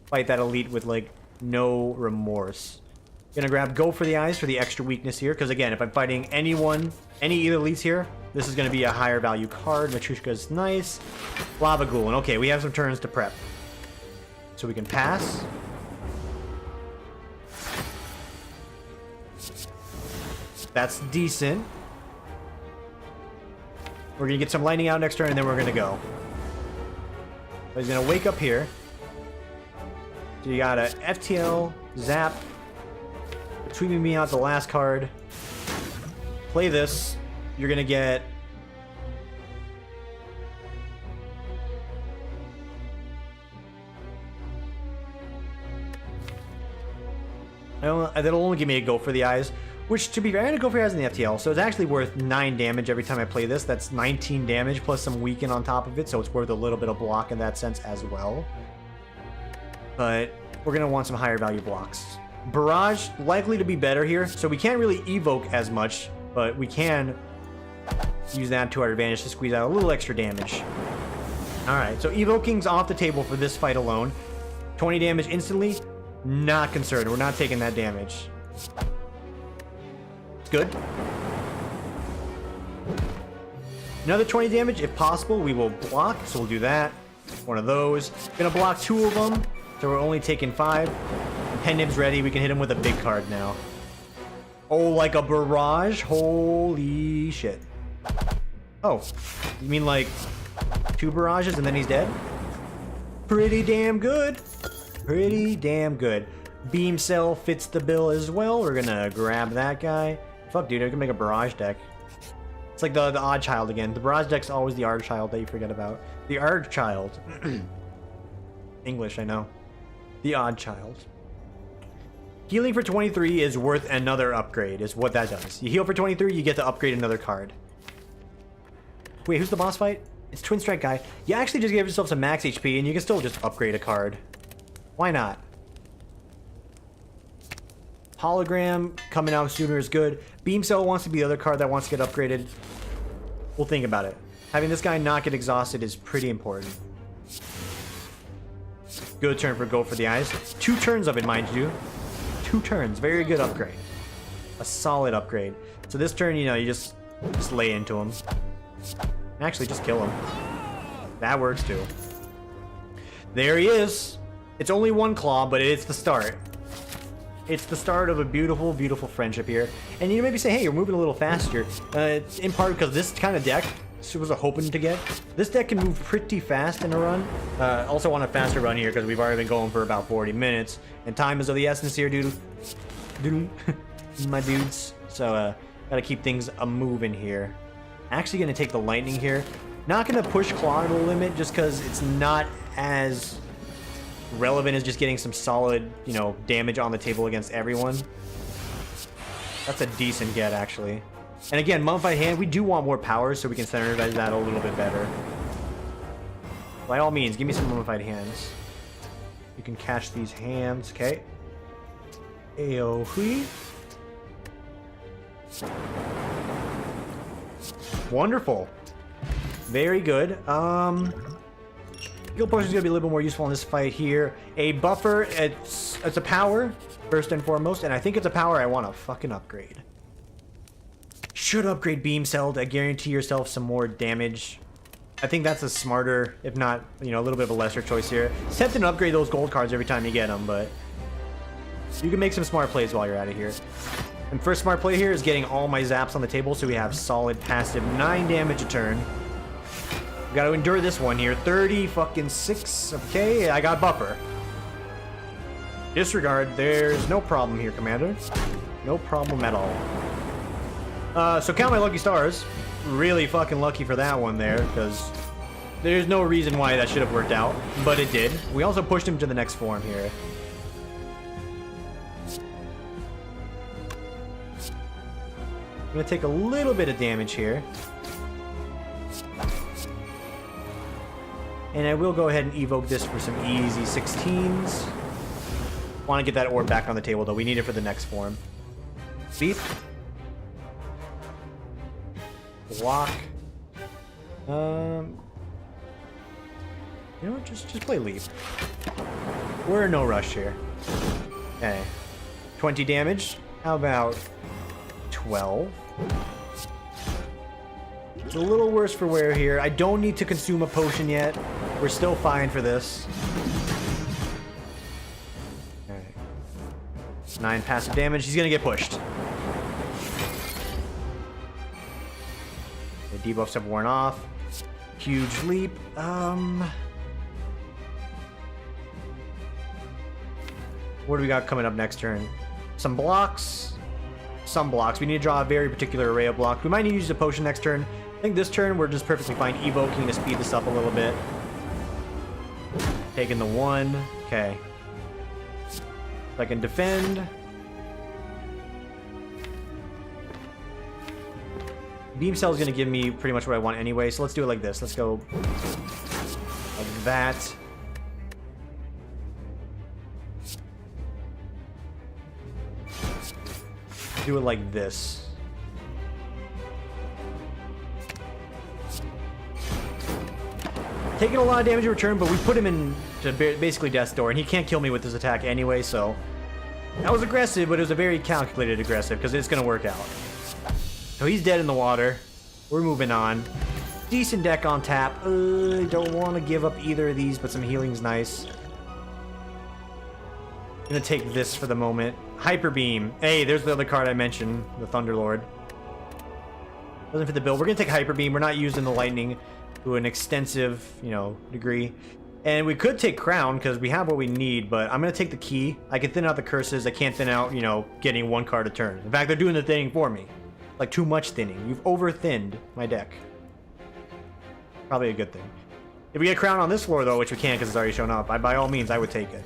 fight that Elite with, like, no remorse. Going to grab Go for the Eyes for the extra weakness here. Because, again, if I'm fighting anyone, any Elites here, this is going to be a higher value card. Matryoshka's nice. Lava Ghoul. And, okay, we have some turns to prep. So we can pass. That's decent. We're gonna get some lightning out next turn, and then we're gonna go. But he's gonna wake up here. So you got a FTL, Zap, Sweeping me out the last card. Play this. You're gonna get that'll only give me a Go for the Eyes, which, to be fair, I'm gonna go for the Eyes in the FTL, so it's actually worth 9 damage every time I play this. That's 19 damage plus some weaken on top of it, so it's worth a little bit of block in that sense as well. But we're gonna want some higher value blocks. Barrage, likely to be better here, so we can't really evoke as much, but we can use that to our advantage to squeeze out a little extra damage. Alright, so evoking's off the table for this fight alone. 20 damage instantly. Not concerned. We're not taking that damage. It's good. Another 20 damage. If possible, we will block. So we'll do that. One of those. Gonna block 2 of them. So we're only taking 5. Pen Nib's ready. We can hit him with a big card now. Oh, like a barrage? Holy shit. Oh. You mean like 2 barrages and then he's dead? Pretty damn good. Pretty damn good. Beam Cell fits the bill as well. We're gonna grab that guy. Fuck, dude, I can make a barrage deck. It's like the odd child again. The barrage deck's always the odd child that you forget about. The odd child. English, I know. The odd child. Healing for 23 is worth another upgrade, is what that does. You heal for 23, you get to upgrade another card. Wait, who's the boss fight? It's Twin Strike guy. You actually just gave yourself some max HP, and you can still just upgrade a card. Why not? Hologram coming out sooner is good. Beam Cell wants to be the other card that wants to get upgraded. We'll think about it. Having this guy not get exhausted is pretty important. Good turn for Go for the Eyes. 2 turns of it, mind you. 2 turns. Very good upgrade. A solid upgrade. So this turn, you know, you just lay into him. Actually, just kill him. That works too. There he is. It's only 1 claw, but it's the start. It's the start of a beautiful, beautiful friendship here. And you maybe say, hey, you're moving a little faster. It's in part because this kind of deck, this was hoping to get. This deck can move pretty fast in a run. Also on a faster run here because we've already been going for about 40 minutes. And time is of the essence here, dude. My dudes. So, gotta keep things a-moving here. Actually gonna take the lightning here. Not gonna push Claw to the limit just because it's not as relevant as just getting some solid, you know, damage on the table against everyone. That's a decent get, actually. And again, Mummified Hand, we do want more power so we can synergize that a little bit better. By all means, give me some Mummified Hands. You can catch these hands, okay? Ayo-hui. Wonderful. Very good. Guild Potion is going to be a little bit more useful in this fight here. A buffer, it's a power, first and foremost, and I think it's a power I want to fucking upgrade. Should upgrade Beam Cell to guarantee yourself some more damage. I think that's a smarter, if not, you know, a little bit of a lesser choice here. It's tempting to upgrade those gold cards every time you get them, but you can make some smart plays while you're out of here. And first smart play here is getting all my zaps on the table so we have solid passive 9 damage a turn. We gotta endure this one here. 30 fucking 6. Okay, I got buffer. Disregard. There's no problem here, Commander. No problem at all. So count my lucky stars. Really fucking lucky for that one there, because there's no reason why that should have worked out, but it did. We also pushed him to the next form here. I'm gonna take a little bit of damage here. And I will go ahead and evoke this for some easy 16s. Want to get that orb back on the table, though. We need it for the next form. Beep. Block. You know what? Just play Leap. We're in no rush here. Okay. 20 damage. How about 12? It's a little worse for wear here. I don't need to consume a potion yet. We're still fine for this. Alright. 9 passive damage. He's gonna get pushed. The debuffs have worn off. Huge leap. What do we got coming up next turn? Some blocks. Some blocks. We need to draw a very particular array of blocks. We might need to use a potion next turn. I think this turn we're just perfectly fine evoking to speed this up a little bit. Taking the 1. Okay. If I can defend. Beam Cell is going to give me pretty much what I want anyway, so let's do it like this. Let's go like that. Do it like this. Taking a lot of damage in return, but we put him in to basically death's door, and he can't kill me with this attack anyway, so that was aggressive, but it was a very calculated aggressive because it's going to work out. So he's dead in the water. We're moving on. Decent deck on tap. Don't want to give up either of these, but some healing's nice. Gonna take this for the moment. Hyper Beam. Hey, there's the other card I mentioned, the Thunderlord. Doesn't fit the bill. We're gonna take Hyper Beam. We're not using the lightning to an extensive, you know, degree. And we could take Crown because we have what we need, but I'm gonna take the key. I can thin out the curses. I can't thin out, you know, getting 1 card a turn. In fact, they're doing the thinning for me. Like too much thinning. You've over-thinned my deck. Probably a good thing. If we get Crown on this floor, though, which we can't because it's already shown up, by all means, I would take it.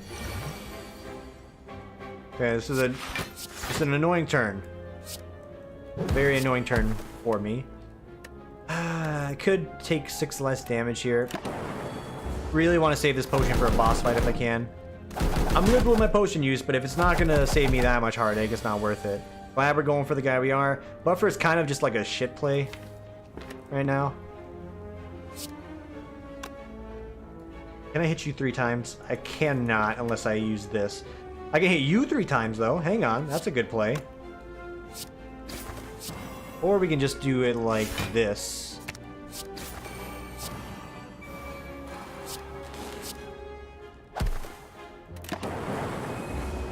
Okay, this is an annoying turn. Very annoying turn for me. I could take 6 less damage here. Really want to save this potion for a boss fight if I can. I'm liberal with my potion use, but if it's not going to save me that much heartache, it's not worth it. Glad we're going for the guy we are. Buffer is kind of just like a shit play right now. Can I hit you 3 times? I cannot unless I use this. I can hit you 3 times though. Hang on, that's a good play. Or we can just do it like this.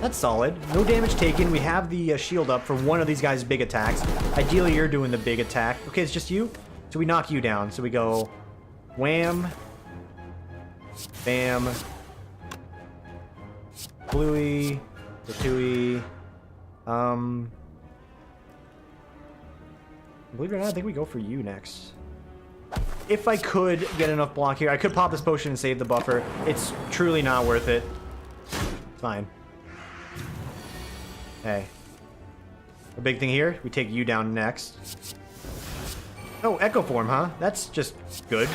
That's solid. No damage taken. We have the shield up for one of these guys' big attacks. Ideally, you're doing the big attack. Okay, it's just you. So we knock you down. So we go wham, bam, bluey, tatooey. Believe it or not, I think we go for you next. If I could get enough block here, I could pop this potion and save the buffer. It's truly not worth it. It's fine. Hey. A big thing here, we take you down next. Oh, Echo Form, huh? That's just good.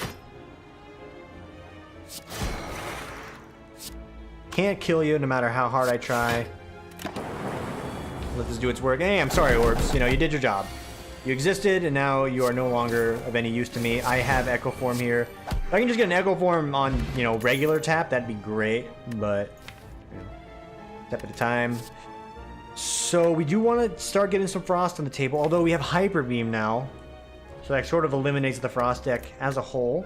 Can't kill you no matter how hard I try. Let this do its work. Hey, I'm sorry, Orbs. You know, you did your job. You existed, and now you are no longer of any use to me. I have Echo Form here. If I can just get an Echo Form on, you know, regular tap, that'd be great. But, you know, step at a time. So we do want to start getting some Frost on the table, although we have Hyper Beam now. So that sort of eliminates the Frost deck as a whole.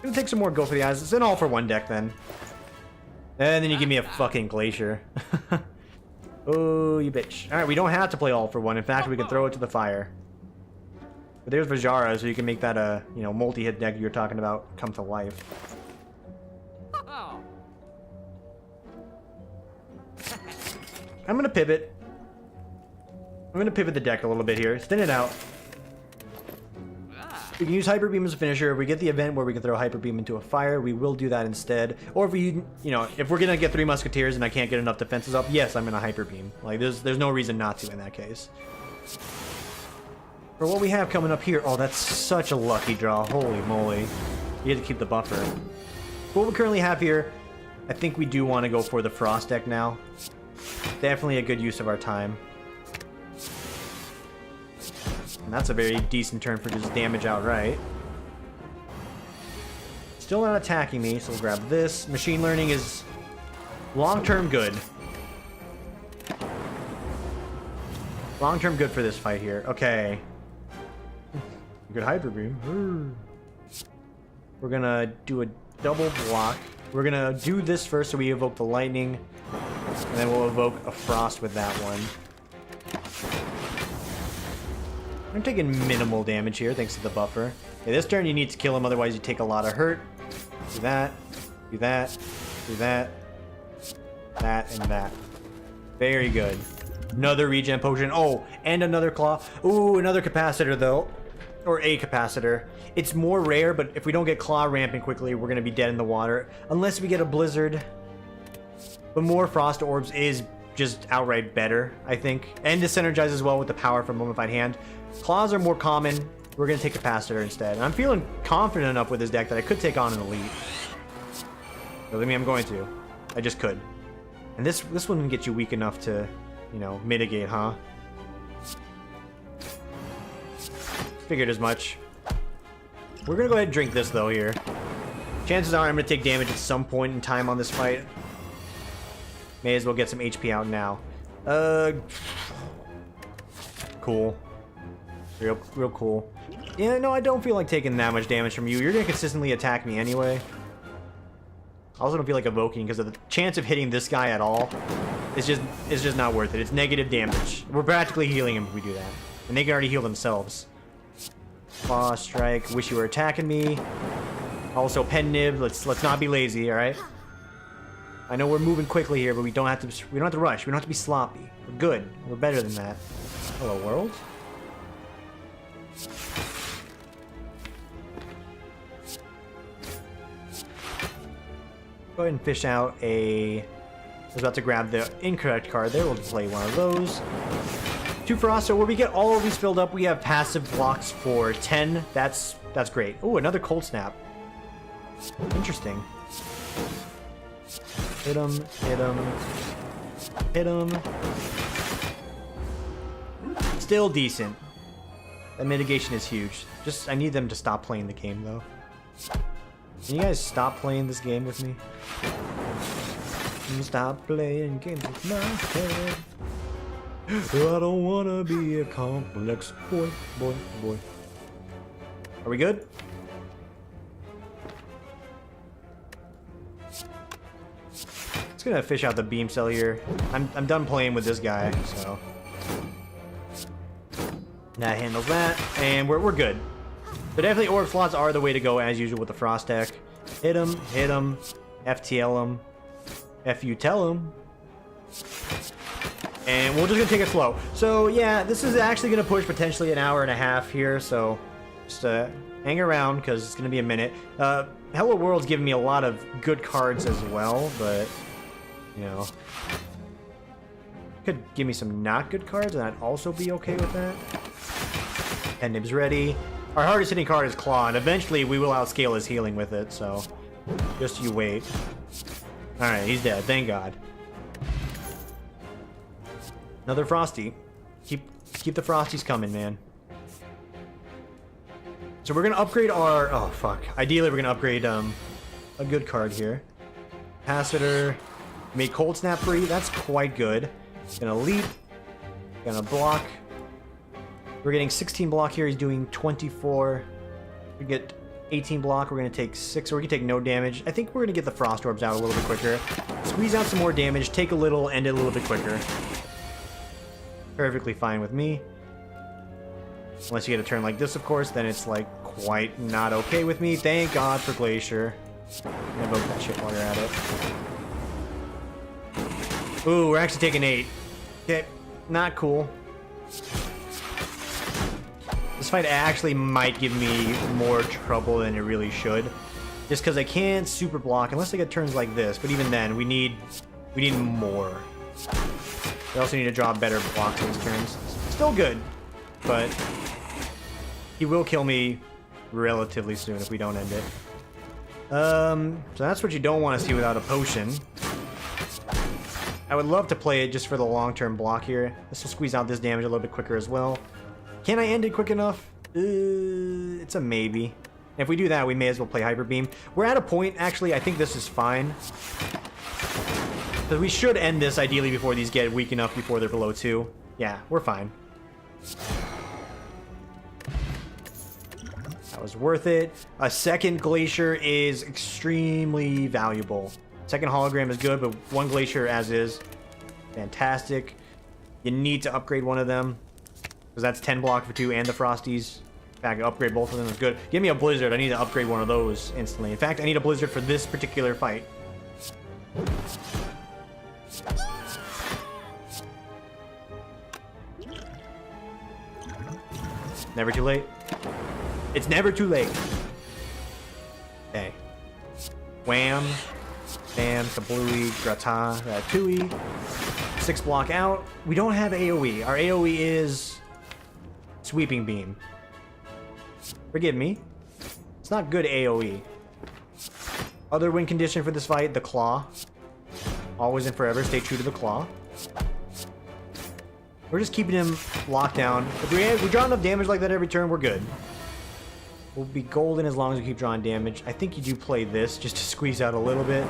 Gonna take some more Go for the Eyes. It's an all-for-one deck then. And then you give me a fucking Glacier. Oh, you bitch. Alright, we don't have to play all-for-one. In fact, we can throw it to the fire. But there's Vajara, so you can make that a, you know, multi-hit deck you're talking about come to life. I'm gonna pivot. I'm gonna pivot the deck a little bit here. Thin it out. We can use Hyper Beam as a finisher. If we get the event where we can throw Hyper Beam into a fire, we will do that instead. Or if we, you know, if we're gonna get 3 Musketeers and I can't get enough defenses up, yes, I'm gonna Hyper Beam. Like, there's no reason not to in that case. For what we have coming up here, oh, that's such a lucky draw. Holy moly. You have to keep the buffer. For what we currently have here, I think we do want to go for the Frost deck now. Definitely a good use of our time. And that's a very decent turn for just damage outright. Still not attacking me, so we'll grab this. Machine Learning is long-term good. Long-term good for this fight here. Okay. Good Hyper Beam. We're gonna do a double block. We're gonna do this first so we evoke the lightning. And then we'll evoke a Frost with that one. I'm taking minimal damage here thanks to the buffer. Okay, this turn you need to kill him, otherwise you take a lot of hurt. Do that, do that, do that, that, and that. Very good. Another regen potion. Oh, and another claw. Ooh, another capacitor though. Or a capacitor. It's more rare, but if we don't get claw ramping quickly, we're gonna be dead in the water. Unless we get a blizzard. But more Frost Orbs is just outright better, I think. And this synergizes well with the power from Mummified Hand. Claws are more common. We're going to take Capacitor instead. And I'm feeling confident enough with this deck that I could take on an Elite. Believe me, I'm going to. I just could. And this one can get you weak enough to, you know, mitigate, huh? Figured as much. We're going to go ahead and drink this, though, here. Chances are I'm going to take damage at some point in time on this fight. May as well get some HP out now. Cool. Real cool. Yeah, no, I don't feel like taking that much damage from you. You're gonna consistently attack me anyway. I also don't feel like evoking because of the chance of hitting this guy at all. It's just not worth it. It's negative damage. We're practically healing him if we do that, and they can already heal themselves. Claw strike. Wish you were attacking me. Also, pen nib. Let's not be lazy. All right. I know we're moving quickly here, but we don't have to rush. We don't have to be sloppy. We're good. We're better than that. Hello, world. Go ahead and fish out a... I was about to grab the incorrect card there. We'll play one of those. 2 Frost. So where we get all of these filled up, we have passive blocks for 10. That's great. Oh, another Cold Snap. Interesting. Hit him, hit him, hit him. Still decent. That mitigation is huge. I need them to stop playing the game, though. Can you guys stop playing this game with me? Stop playing games with my head. I don't wanna be a complex boy. Are we good? Just gonna fish out the beam cell here. I'm done playing with this guy, so that handles that, and we're good. But definitely orb slots are the way to go as usual with the frost tech. Hit him, FTL him, FU tell him. And we're just gonna take it slow. So yeah, this is actually gonna push potentially an hour and a half here, so just hang around because it's gonna be a minute. Hello World's giving me a lot of good cards as well, but you know, could give me some not good cards and I'd also be okay with that. Pendib's ready. Our hardest hitting card is Claw, and eventually we will outscale his healing with it, so just you wait. Alright, he's dead, thank God. Another Frosty. Keep the Frosties coming, man. So we're gonna upgrade our... Oh, fuck. Ideally, we're gonna upgrade a good card here. Capacitor. Make Cold Snap free. That's quite good. Gonna leap. Gonna block. We're getting 16 block here. He's doing 24. We get 18 block. We're gonna take 6. Or we can take no damage. I think we're gonna get the Frost Orbs out a little bit quicker. Squeeze out some more damage. Take a little. End it a little bit quicker. Perfectly fine with me. Unless you get a turn like this, of course, then it's like quite not okay with me. Thank God for Glacier. I'm gonna invoke that shit while you're at it. Ooh, we're actually taking 8. Okay, not cool. This fight actually might give me more trouble than it really should. Just because I can't super block unless I get turns like this. But even then, we need more. We also need to draw better blocks in his turns. Still good, but he will kill me relatively soon if we don't end it. So that's what you don't want to see without a potion. I would love to play it just for the long-term block here. This will squeeze out this damage a little bit quicker as well. Can I end it quick enough? It's a maybe. And if we do that, we may as well play Hyper Beam. We're at a point, actually, I think this is fine. Because we should end this ideally before these get weak enough before they're below 2. Yeah, we're fine. That was worth it. A second Glacier is extremely valuable. Second hologram is good, but one Glacier as is. Fantastic. You need to upgrade one of them. Because that's 10 block for 2 and the Frosties. In fact, upgrade both of them is good. Give me a Blizzard. I need to upgrade one of those instantly. In fact, I need a Blizzard for this particular fight. Never too late. It's never too late. Okay. Wham. Bam. Kablooey. Grata. Ratatouille. 6 block out. We don't have AoE. Our AoE is Sweeping Beam. Forgive me. It's not good AoE. Other win condition for this fight, the Claw. Always and forever, stay true to the Claw. We're just keeping him locked down. If we draw enough damage like that every turn, we're good. We'll be golden as long as we keep drawing damage. I think you do play this just to squeeze out a little bit.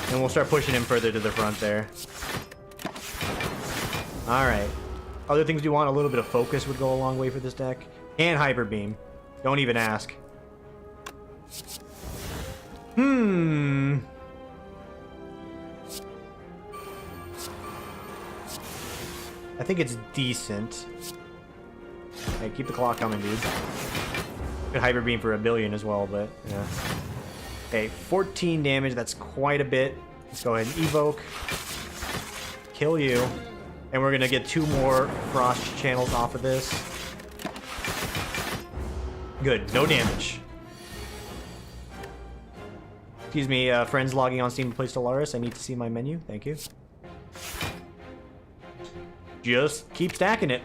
And we'll start pushing him further to the front there. Alright. Other things you want, a little bit of focus would go a long way for this deck. And Hyper Beam. Don't even ask. I think it's decent. Hey, keep the clock coming, dude. Could Hyper Beam for a billion as well, but yeah. Okay, 14 damage. That's quite a bit. Let's go ahead and evoke. Kill you. And we're gonna get 2 more frost channels off of this. Good, no damage. Excuse me, friends logging on Steam to play Stellaris. I need to see my menu. Thank you. Just keep stacking it.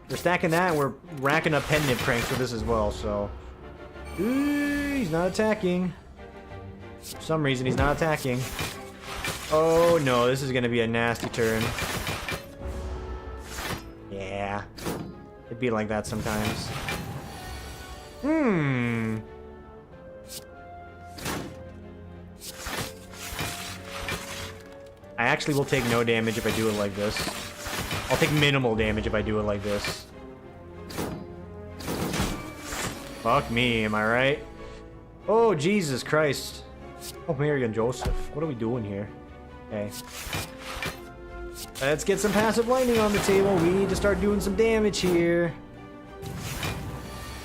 We're stacking that, and we're racking up Pendant cranks with this as well, so... Ooh, he's not attacking. For some reason, he's not attacking. Oh, no, this is going to be a nasty turn. Yeah. It'd be like that sometimes. I actually will take no damage if I do it like this. I'll take minimal damage if I do it like this. Fuck me, am I right? Oh, Jesus Christ. Oh, Mary and Joseph. What are we doing here? Okay. Let's get some passive lightning on the table. We need to start doing some damage here.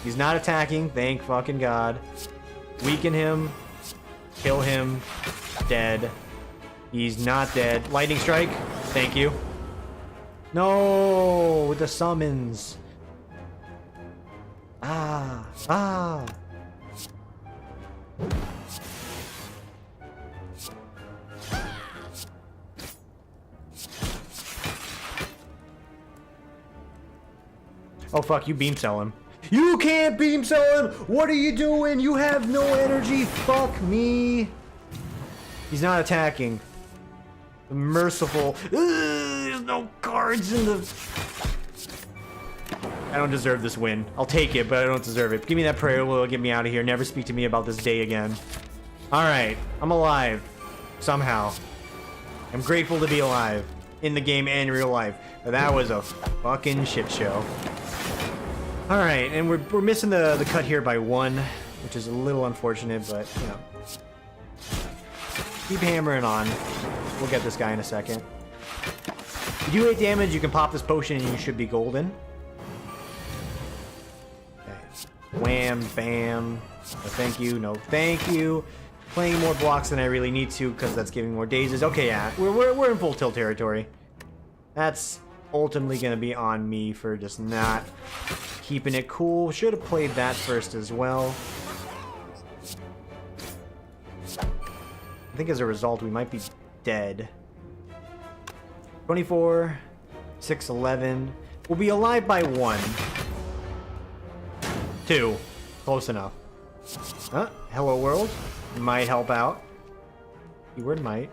He's not attacking. Thank fucking God. Weaken him. Kill him. Dead. He's not dead. Lightning strike. Thank you. No, with the summons. Ah. Ah. Oh fuck, you beam cell him. You can't beam cell him! What are you doing? You have no energy. Fuck me. He's not attacking. Merciful. Ugh, there's no cards in the... I don't deserve this win. I'll take it, but I don't deserve it. Give me that prayer will get me out of here. Never speak to me about this day again. Alright, I'm alive. Somehow. I'm grateful to be alive. In the game and real life. But that was a fucking shit show. Alright, and we're missing the cut here by 1, which is a little unfortunate, but, you know. Keep hammering on. We'll get this guy in a second. If you do 8 damage, you can pop this potion and you should be golden. Okay. Wham, bam. No thank you, no thank you. Playing more blocks than I really need to because that's giving more dazes. Okay, yeah, we're in full tilt territory. That's ultimately going to be on me for just not keeping it cool. Should have played that first as well. I think as a result, we might be dead. 24, 6, 11. We'll be alive by 1. 2. Close enough. Huh? Hello world. Might help out. Keyword might.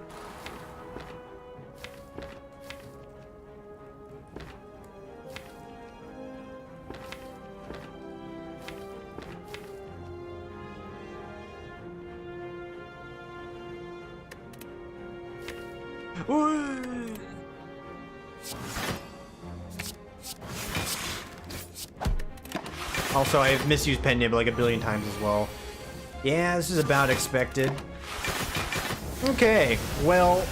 Also, I've misused pen nib like a billion times as well. Yeah, this is about expected. Okay, well,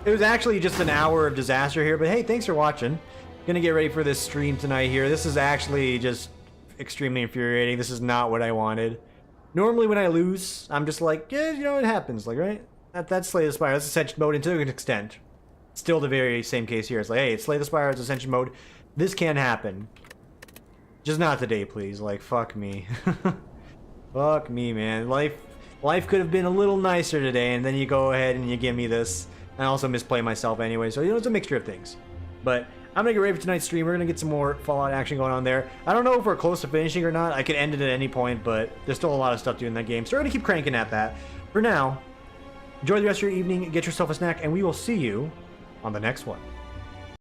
it was actually just an hour of disaster here, but hey, thanks for watching. Gonna get ready for this stream tonight here. This is actually just extremely infuriating. This is not what I wanted. Normally when I lose, I'm just like, yeah, you know, it happens, like, right? That's Slay the Spire. That's Ascension mode to an extent. Still the very same case here. It's like, hey, it's Slay the Spire, it's Ascension mode. This can happen. Just not today, please. Like, fuck me. Fuck me, man. Life could have been a little nicer today, and then you go ahead and you give me this. I also misplay myself anyway, so, you know, it's a mixture of things. But I'm gonna get ready for tonight's stream. We're gonna get some more Fallout action going on there. I don't know if we're close to finishing or not. I could end it at any point, but there's still a lot of stuff to do in that game, so we're gonna keep cranking at that. For now, enjoy the rest of your evening, get yourself a snack, and we will see you on the next one.